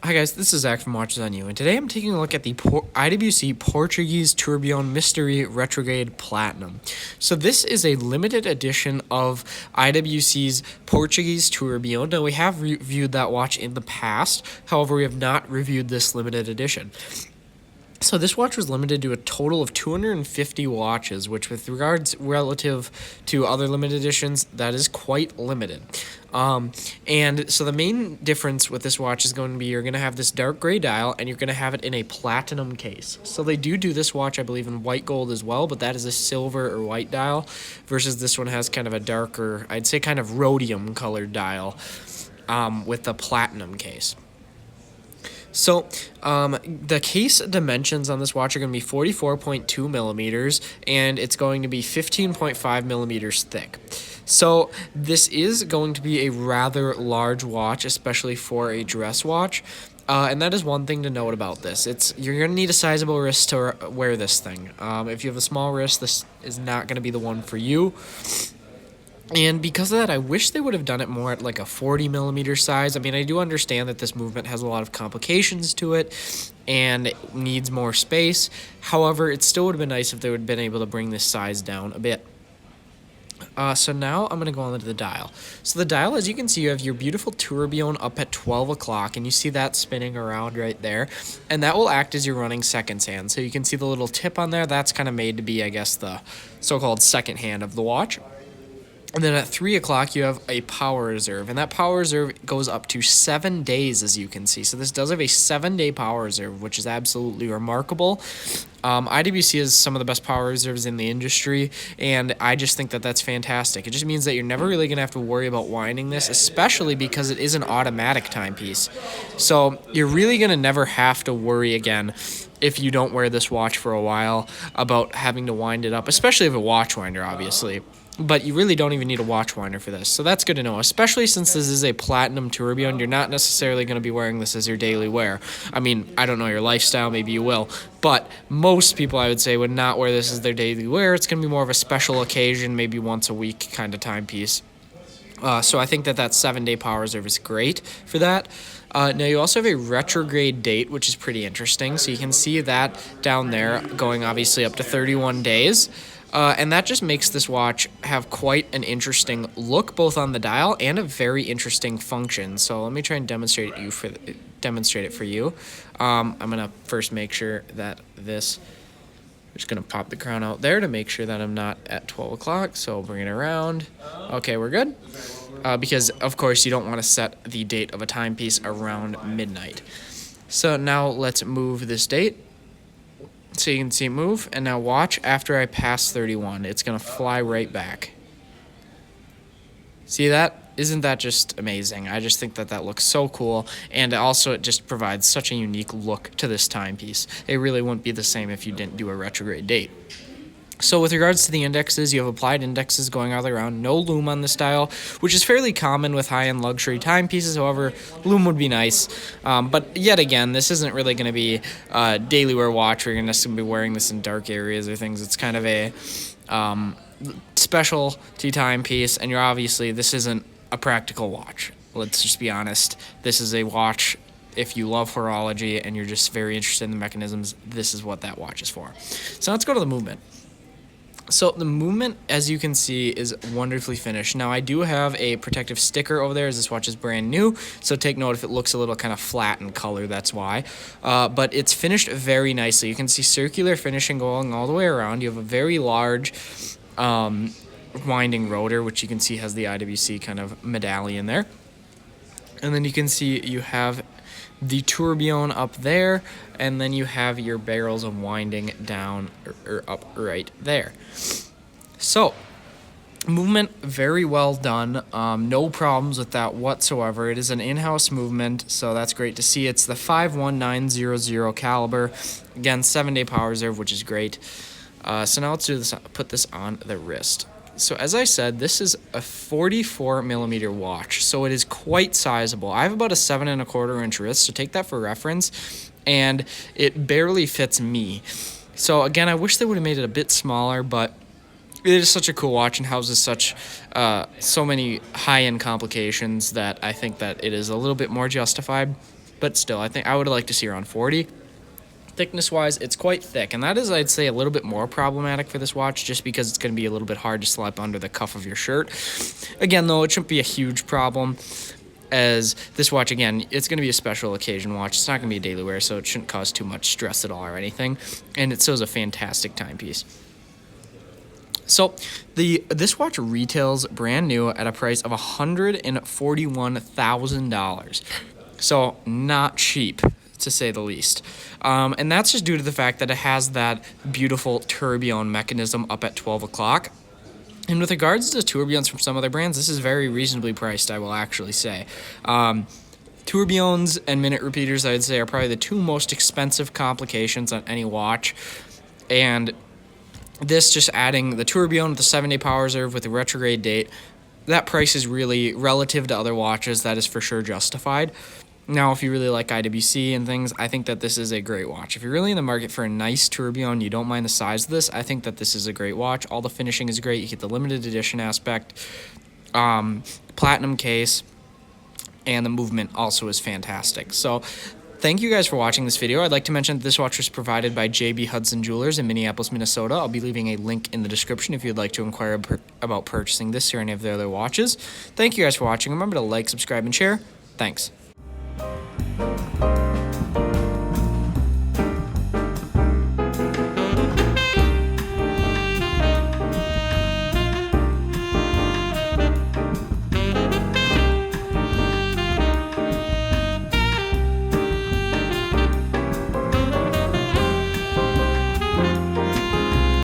Hi guys, this is Zach from Watches on You, and today I'm taking a look at the IWC Portuguese Tourbillon Mystère Rétrograde Platinum. So this is a limited edition of IWC's Portuguese Tourbillon. Now we have reviewed that watch in the past, however we have not reviewed this limited edition. So this watch was limited to a total of 250 watches, which with regards relative to other limited editions, that is quite limited. And so the main difference with this watch is going to be you're going to have this dark gray dial and you're going to have it in a platinum case. So they do this watch, I believe, in white gold as well, but that is a silver or white dial versus this one has kind of a darker, I'd say kind of rhodium colored dial with the platinum case. So, the case dimensions on this watch are going to be 44.2 millimeters, and it's going to be 15.5 millimeters thick. So, this is going to be a rather large watch, especially for a dress watch. And that is one thing to note about this. You're going to need a sizable wrist to wear this thing. If you have a small wrist, this is not going to be the one for you. And because of that, I wish they would have done it more at like a 40 millimeter size. I mean, I do understand that this movement has a lot of complications to it and it needs more space. However, it still would have been nice if they would have been able to bring this size down a bit. So now I'm going to go on to the dial. So the dial, as you can see, you have your beautiful tourbillon up at 12 o'clock, and you see that spinning around right there. And that will act as your running seconds hand. So you can see the little tip on there. That's kind of made to be, I guess, the so-called second hand of the watch. And then at 3 o'clock, you have a power reserve, and that power reserve goes up to 7 days, as you can see. So this does have a 7-day power reserve, which is absolutely remarkable. IWC has some of the best power reserves in the industry, and I just think that that's fantastic. It just means that you're never really going to have to worry about winding this, especially because it is an automatic timepiece. So you're really going to never have to worry again if you don't wear this watch for a while about having to wind it up, especially if a watch winder, obviously. But you really don't even need a watch winder for this. So that's good to know, especially since this is a platinum tourbillon. You're not necessarily going to be wearing this as your daily wear. I mean, I don't know your lifestyle, maybe you will. But most people, I would say, would not wear this as their daily wear. It's going to be more of a special occasion, maybe once a week kind of timepiece. So I think that 7-day power reserve is great for that. Now, you also have a retrograde date, which is pretty interesting. So you can see that down there going obviously up to 31 days. And that just makes this watch have quite an interesting look, both on the dial and a very interesting function. So let me try and demonstrate it for you. I'm gonna first make sure that I'm just gonna pop the crown out there to make sure that I'm not at 12 o'clock. So bring it around. Okay, we're good. Because of course you don't want to set the date of a timepiece around midnight. So now let's move this date. So you can see it move, and now watch after I pass 31. It's going to fly right back. See that? Isn't that just amazing? I just think that looks so cool, and also it just provides such a unique look to this timepiece. It really wouldn't be the same if you didn't do a retrograde date. So with regards to the indexes, you have applied indexes going all the way around. No lume on this dial, which is fairly common with high-end luxury timepieces. However, lume would be nice. But yet again, this isn't really going to be a daily wear watch where you're going to be wearing this in dark areas or things. It's kind of a specialty timepiece, and this isn't a practical watch. Let's just be honest. This is a watch. If you love horology and you're just very interested in the mechanisms, this is what that watch is for. So let's go to the movement. So the movement, as you can see, is wonderfully finished. Now, I do have a protective sticker over there as this watch is brand new, so take note if it looks a little kind of flat in color, that's why. But it's finished very nicely. You can see circular finishing going all the way around. You have a very large winding rotor, which you can see has the IWC kind of medallion there. And then you can see you have the tourbillon up there, and then you have your barrels of winding down or up right there. So movement very well done. No problems with that whatsoever. It is an in-house movement, so that's great to see. It's the 51900 caliber. Again, 7-day power reserve, which is great. So now let's do this. Put this on the wrist. So as I said, this is a 44 millimeter watch, so it is quite sizable. I have about a 7 1/4 inch wrist, so take that for reference, and it barely fits me. So again, I wish they would have made it a bit smaller, but it is such a cool watch and houses so many high-end complications that I think that it is a little bit more justified. but still, I think I would like to see around 40. Thickness wise, it's quite thick, and that is, I'd say, a little bit more problematic for this watch, just because it's going to be a little bit hard to slip under the cuff of your shirt. Again, though, it shouldn't be a huge problem, as this watch, again, it's going to be a special occasion watch. It's not going to be a daily wear, so it shouldn't cause too much stress at all or anything, and it still is a fantastic timepiece. So this watch retails brand new at a price of $141,000, so not cheap, to say the least. And that's just due to the fact that it has that beautiful tourbillon mechanism up at 12 o'clock. And with regards to tourbillons from some other brands, this is very reasonably priced, I will actually say. Tourbillons and minute repeaters, I'd say, are probably the two most expensive complications on any watch. And this, just adding the tourbillon with the 7-day power reserve with the retrograde date, that price is really, relative to other watches, that is for sure justified. Now, if you really like IWC and things, I think that this is a great watch. If you're really in the market for a nice tourbillon, you don't mind the size of this, I think that this is a great watch. All the finishing is great. You get the limited edition aspect, platinum case, and the movement also is fantastic. So thank you guys for watching this video. I'd like to mention that this watch was provided by JB Hudson Jewelers in Minneapolis, Minnesota. I'll be leaving a link in the description if you'd like to inquire about purchasing this or any of their other watches. Thank you guys for watching. Remember to like, subscribe, and share. Thanks.